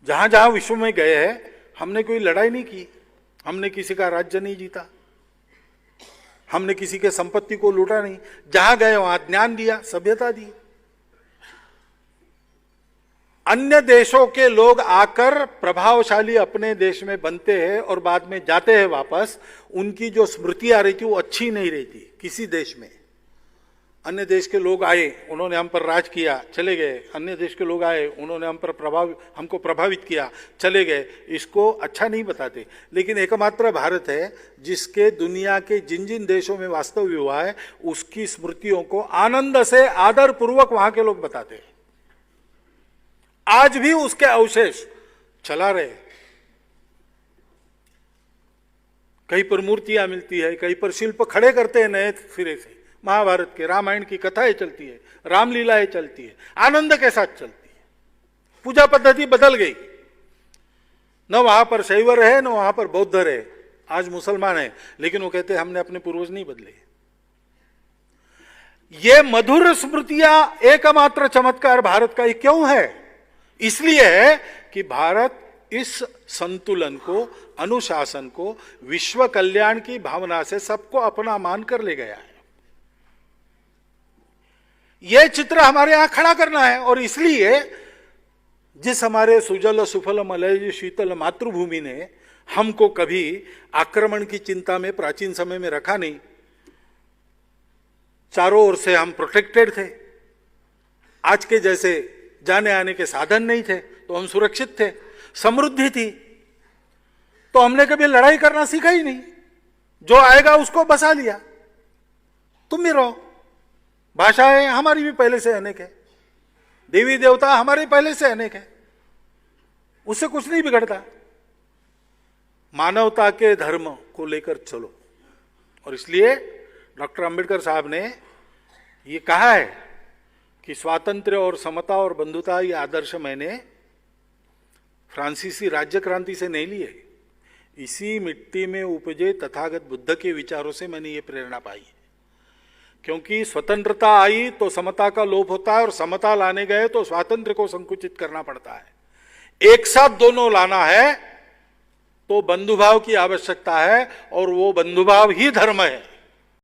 जहां जहां विश्व में गए हैं, हमने कोई लड़ाई नहीं की, हमने किसी का राज्य नहीं जीता, हमने किसी के संपत्ति को लूटा नहीं। जहां गए वहां ज्ञान दिया, सभ्यता दी। अन्य देशों के लोग आकर प्रभावशाली अपने देश में बनते हैं और बाद में जाते हैं वापस, उनकी जो स्मृति आ रही थी वो अच्छी नहीं रहती किसी देश में। अन्य देश के लोग आए, उन्होंने हम पर राज किया, चले गए। अन्य देश के लोग आए, उन्होंने हमको प्रभावित किया, चले गए। इसको अच्छा नहीं बताते। लेकिन एकमात्र भारत है जिसके दुनिया के जिन जिन देशों में वास्तव हुआ है उसकी स्मृतियों को आनंद से, आदर पूर्वक वहां के लोग बताते हैं। आज भी उसके अवशेष चला रहे। कहीं पर मूर्तियां मिलती है, कहीं पर शिल्प खड़े करते हैं नए सिरे से। महाभारत के, रामायण की कथाएं चलती है, रामलीलाएं चलती है, आनंद के साथ चलती है। पूजा पद्धति बदल गई, न वहां पर शैव रहे न वहां पर बौद्ध रहे, आज मुसलमान है, लेकिन वो कहते हैं हमने अपने पूर्वज नहीं बदले। ये मधुर स्मृतियां एकमात्र चमत्कार भारत का क्यों है? इसलिए है कि भारत इस संतुलन को, अनुशासन को, विश्व कल्याण की भावना से सबको अपना मानकर ले गया है। यह चित्र हमारे यहां खड़ा करना है। और इसलिए जिस हमारे सुजल सुफल मलय शीतल मातृभूमि ने हमको कभी आक्रमण की चिंता में प्राचीन समय में रखा नहीं, चारों ओर से हम प्रोटेक्टेड थे। आज के जैसे जाने आने के साधन नहीं थे तो हम सुरक्षित थे, समृद्धि थी, तो हमने कभी लड़ाई करना सीखा ही नहीं। जो आएगा उसको बसा लिया, तुम भी रहो। भाषाएं हमारी भी पहले से अनेक है, देवी देवता हमारे पहले से अनेक है, उससे कुछ नहीं बिगड़ता। मानवता के धर्म को लेकर चलो। और इसलिए डॉक्टर अंबेडकर साहब ने ये कहा है कि स्वातंत्र्य और समता और बंधुता ये आदर्श मैंने फ्रांसीसी राज्य क्रांति से नहीं लिए, इसी मिट्टी में उपजे तथागत बुद्ध के विचारों से मैंने ये प्रेरणा पाई है। क्योंकि स्वतंत्रता आई तो समता का लोप होता है, और समता लाने गए तो स्वातंत्र्य को संकुचित करना पड़ता है। एक साथ दोनों लाना है तो बंधुभाव की आवश्यकता है, और वो बंधुभाव ही धर्म है।